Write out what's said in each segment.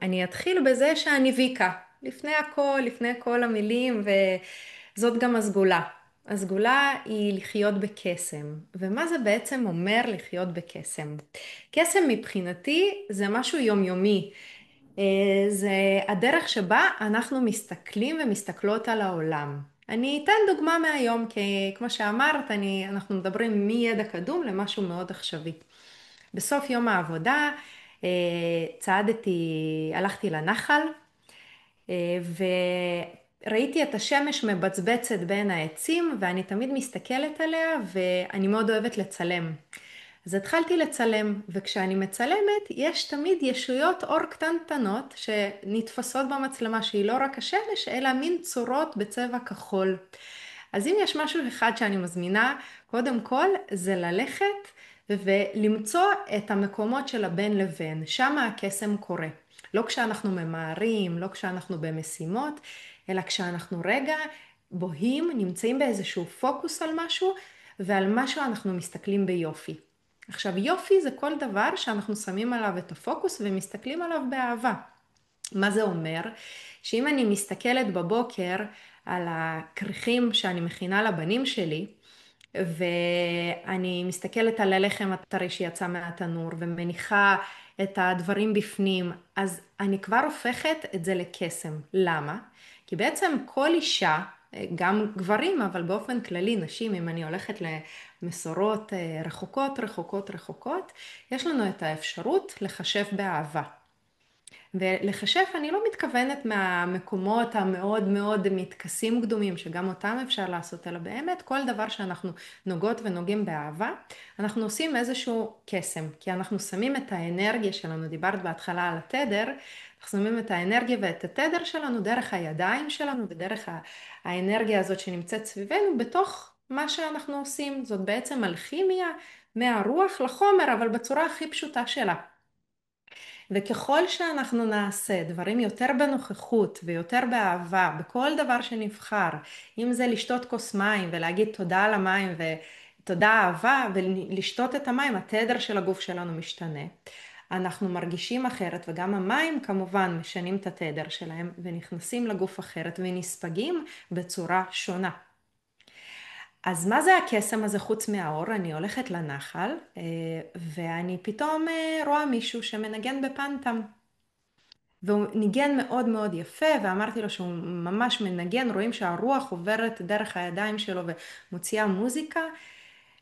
אני אתחיל בזה שאני ויקה, לפני כל המילים, וזאת גם הסגולה. הסגולה היא לחיות בקסם. ומה זה בעצם אומר לחיות בקסם? קסם מבחינתי זה משהו יומיומי. זה הדרך שבה אנחנו מסתכלים ומסתכלות על העולם. אני אתן דוגמה מהיום, כי כמו שאמרת, אנחנו מדברים מידע קדום למשהו מאוד עכשווי. בסוף יום העבודה הלכתי לנחל וראיתי את השמש מבצבצת בין העצים ואני תמיד מסתכלת עליה ואני מאוד אוהבת לצלם. אז התחלתי לצלם, וכשאני מצלמת יש תמיד ישויות אור קטנטנות שנתפסות במצלמה שהיא לא רק השמש אלא מין צורות בצבע כחול. אז אם יש משהו אחד שאני מזמינה, קודם כל זה ללכת ולמצוא את המקומות של הבין לבין, שם הקסם קורה. לא כשאנחנו ממהרים, לא כשאנחנו במשימות, אלא כשאנחנו רגע בוהים, נמצאים באיזשהו פוקוס על משהו, ועל משהו אנחנו מסתכלים ביופי. עכשיו יופי זה כל דבר שאנחנו שמים עליו את הפוקוס ומסתכלים עליו באהבה. מה זה אומר? שאם אני מסתכלת בבוקר על הכריכים שאני מכינה לבנים שלי, ואני מסתכלת על הלחם הטרי שיצא מהתנור ומניחה את הדברים בפנים, אז אני כבר הופכת את זה לקסם. למה? כי בעצם כל אישה, גם גברים, אבל באופן כללי נשים, אם אני הולכת למסורות רחוקות, רחוקות, רחוקות, יש לנו את האפשרות לחשב באהבה. ולחשף אני לא מתכוונת מהמקומות המאוד מאוד מתכסים קדומים, שגם אותם אפשר לעשות, אלא באמת כל דבר שאנחנו נוגעות ונוגעים באהבה, אנחנו עושים איזשהו קסם, כי אנחנו שמים את האנרגיה שלנו, דיברת בהתחלה על התדר, אנחנו שמים את האנרגיה ואת התדר שלנו דרך הידיים שלנו, ודרך האנרגיה הזאת שנמצאת סביבנו, בתוך מה שאנחנו עושים. זאת בעצם אלכימיה מהרוח לחומר, אבל בצורה הכי פשוטה שלה. וככל שאנחנו נעשה דברים יותר בנוכחות ויותר באהבה, בכל דבר שנבחר, אם זה לשתות כוס מים ולהגיד תודה על המים ותודה אהבה ולשתות את המים, התדר של הגוף שלנו משתנה. אנחנו מרגישים אחרת וגם המים כמובן משנים את התדר שלהם ונכנסים לגוף אחרת ונספגים בצורה שונה. אז מה זה הקסם הזה חוץ מהאור? אני הולכת לנחל ואני פתאום רואה מישהו שמנגן בפנטם. והוא ניגן מאוד מאוד יפה, ואמרתי לו שהוא ממש מנגן, רואים שהרוח עוברת דרך הידיים שלו ומוציאה מוזיקה,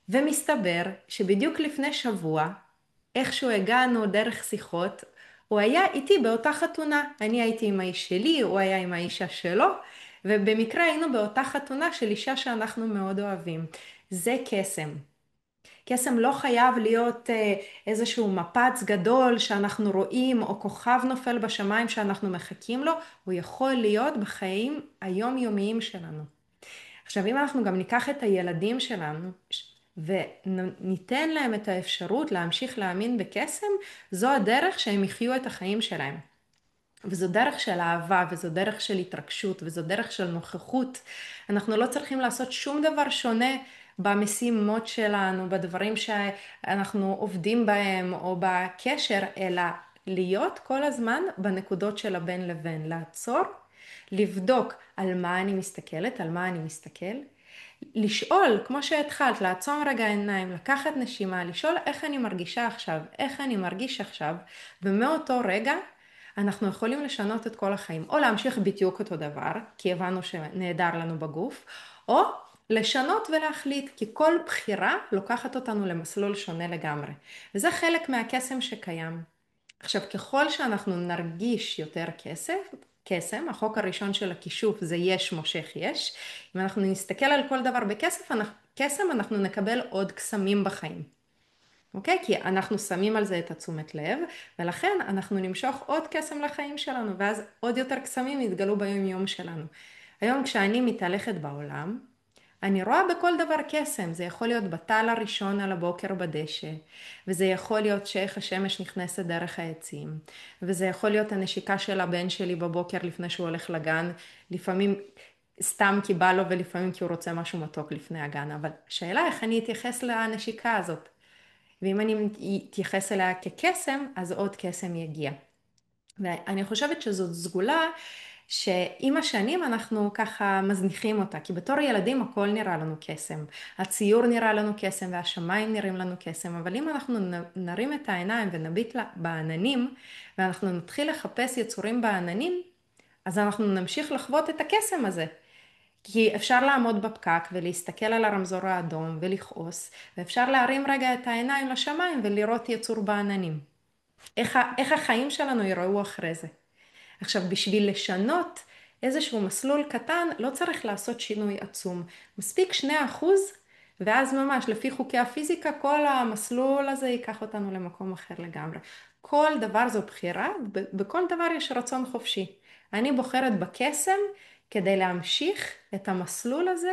ומסתבר שבדיוק לפני שבוע, איכשהו הגענו דרך שיחות, הוא היה איתי באותה חתונה. אני הייתי עם האיש שלי, הוא היה עם האישה שלו, ובמקרה היינו באותה חתונה של אישה שאנחנו מאוד אוהבים. זה קסם. קסם לא חייב להיות איזשהו מפץ גדול שאנחנו רואים, או כוכב נופל בשמיים שאנחנו מחכים לו, הוא יכול להיות בחיים היומיומיים שלנו. עכשיו, אם אנחנו גם ניקח את הילדים שלנו, וניתן להם את האפשרות להמשיך להאמין בקסם, זו הדרך שהם יחיו את החיים שלהם. וזו דרך של אהבה, וזו דרך של התרגשות, וזו דרך של נוכחות. אנחנו לא צריכים לעשות שום דבר שונה במשימות שלנו, בדברים שאנחנו עובדים בהם, או בקשר, אלא להיות כל הזמן בנקודות של הבין לבין. לעצור, לבדוק על מה אני מסתכלת, על מה אני מסתכל. לשאול, כמו שהתחלת, לעצום רגע עיניים, לקחת נשימה, לשאול איך אני מרגישה עכשיו, איך אני מרגיש עכשיו, ומאותו רגע אנחנו יכולים לשנות את כל החיים, או להמשיך בדיוק אותו דבר, כי הבנו שנהדר לנו בגוף, או לשנות ולהחליט, כי כל בחירה לוקחת אותנו למסלול שונה לגמרי. וזה חלק מהקסם שקיים. עכשיו, ככל שאנחנו נרגיש יותר קסם, החוק הראשון של הכישוף זה יש מושך יש. אם אנחנו נסתכל על כל דבר קסם, אנחנו נקבל עוד קסמים בחיים. אוקיי? כי אנחנו שמים על זה את התשומת לב, ולכן אנחנו נמשוך עוד קסם לחיים שלנו, ואז עוד יותר קסמים יתגלו ביום יום שלנו. היום כשאני מתהלכת בעולם, אני רואה בכל דבר קסם. זה יכול להיות בטל הראשון על הבוקר בדשא, וזה יכול להיות שאיך השמש נכנסת דרך העצים, וזה יכול להיות הנשיקה של הבן שלי בבוקר לפני שהוא הולך לגן, לפעמים סתם כי בא לו ולפעמים כי הוא רוצה משהו מתוק לפני הגן, אבל השאלה איך אני אתייחס לנשיקה הזאת. ואם אני אתייחס אליה כקסם, אז עוד קסם יגיע. ואני חושבת שזאת סגולה שעם השנים אנחנו ככה מזניחים אותה, כי בתור ילדים הכל נראה לנו קסם. הציור נראה לנו קסם והשמיים נראים לנו קסם, אבל אם אנחנו נרים את העיניים ונביט בעננים, ואנחנו נתחיל לחפש יצורים בעננים, אז אנחנו נמשיך לחוות את הקסם הזה. כי אפשר לעמוד בפקק ולהסתכל על הרמזור האדום ולכעוס, ואפשר להרים רגע את העיניים לשמיים ולראות יצור בעננים. איך החיים שלנו יראו אחרי זה. עכשיו, בשביל לשנות איזשהו מסלול קטן, לא צריך לעשות שינוי עצום. מספיק 2%, ואז ממש לפי חוקי הפיזיקה, כל המסלול הזה ייקח אותנו למקום אחר לגמרי. כל דבר זו בחירה, בכל דבר יש רצון חופשי. אני בוחרת בקסם כדי להמשיך את המסלול הזה